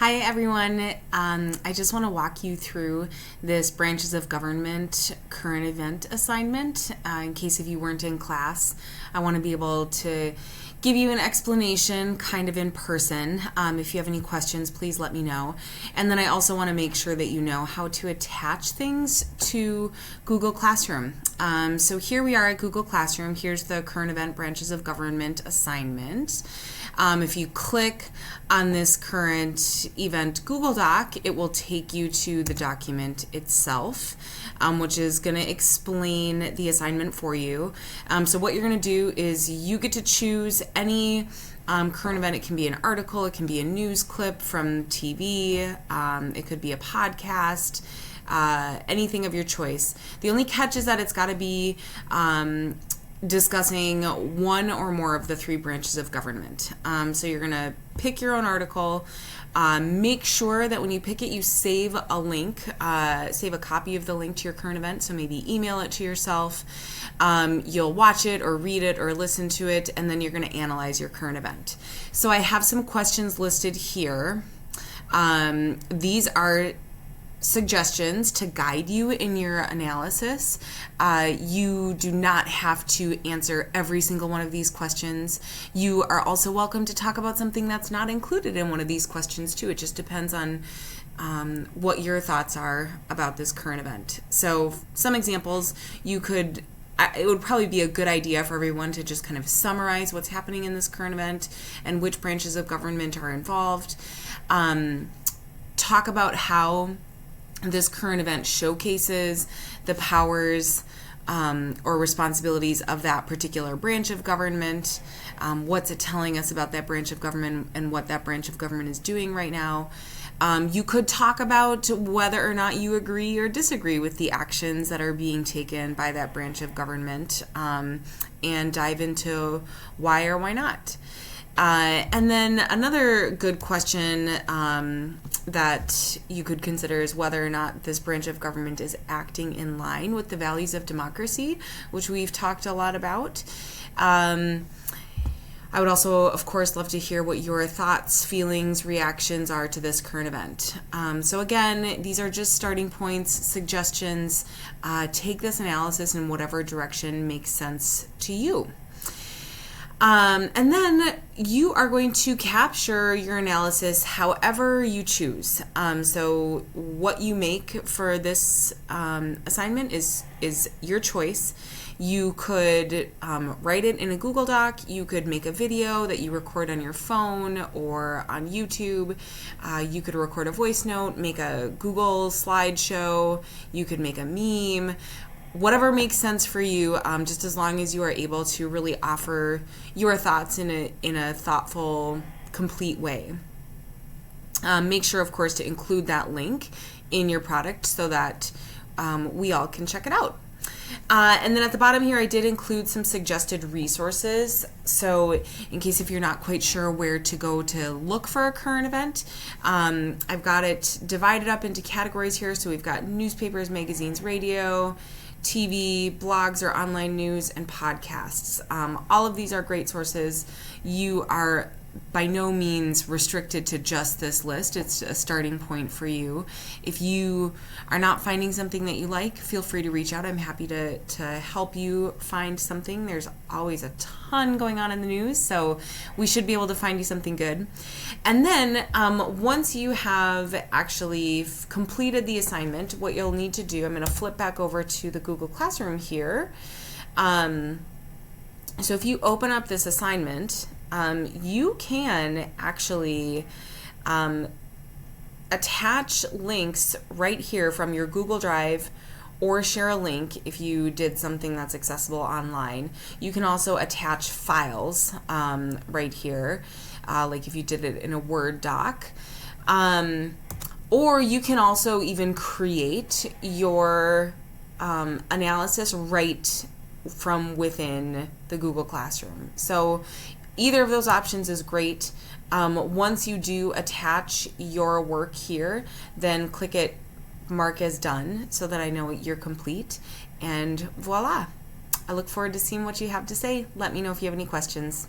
Hi everyone. I just want to walk you through this branches of government current event assignment. In case if you weren't in class, I want to be able to give you an explanation kind of in person. If you have any questions, please let me know. And then I also want to make sure that you know how to attach things to Google Classroom. So here we are at Google Classroom. Here's the current event branches of government assignment. If you click on this current event Google Doc, it will take you to the document itself, which is going to explain the assignment for you. So what you're going to do is you get to choose any current event. It can be an article, it can be a news clip from TV, it could be a podcast, anything of your choice. The only catch is that it's got to be discussing one or more of the three branches of government. So you're going to pick your own article. Make sure that when you pick it, you save a link, save a copy of the link to your current event. So maybe email it to yourself. You'll watch it or read it or listen to it, and then you're going to analyze your current event. So I have some questions listed here. These are suggestions to guide you in your analysis. You do not have to answer every single one of these questions. You are also welcome to talk about something that's not included in one of these questions too. It just depends on what your thoughts are about this current event. So some examples, it would probably be a good idea for everyone to just kind of summarize what's happening in this current event and which branches of government are involved. Talk about how this current event showcases the powers or responsibilities of that particular branch of government. What's it telling us about that branch of government and what that branch of government is doing right now? You could talk about whether or not you agree or disagree with the actions that are being taken by that branch of government, and dive into why or why not. And then another good question that you could consider is whether or not this branch of government is acting in line with the values of democracy, which we've talked a lot about. I would also, of course, love to hear what your thoughts, feelings, reactions are to this current event. So again, these are just starting points, suggestions. Take this analysis in whatever direction makes sense to you. And then you are going to capture your analysis however you choose. So what you make for this assignment is your choice. You could write it in a Google Doc. You could make a video that you record on your phone or on YouTube. You could record a voice note, make a Google slideshow. You could make a meme. Whatever makes sense for you, just as long as you are able to really offer your thoughts in a thoughtful, complete way. Make sure, of course, to include that link in your product so that we all can check it out. And then at the bottom here, I did include some suggested resources. So in case if you're not quite sure where to go to look for a current event, I've got it divided up into categories here. So we've got newspapers, magazines, radio, TV, blogs or online news, and podcasts. All of these are great sources. You are by no means restricted to just this list. It's a starting point for you. If you are not finding something that you like, feel free to reach out. I'm happy to help you find something. There's always a ton going on in the news, so we should be able to find you something good. And then once you have actually completed the assignment, what you'll need to do, I'm going to flip back over to the Google Classroom here. So if you open up this assignment, you can actually attach links right here from your Google Drive or share a link if you did something that's accessible online. You can also attach files right here, like if you did it in a Word doc. Or you can also even create your analysis right from within the Google Classroom. So either of those options is great. Once you do attach your work here, then click it, mark as done, so that I know you're complete, and voila. I look forward to seeing what you have to say. Let me know if you have any questions.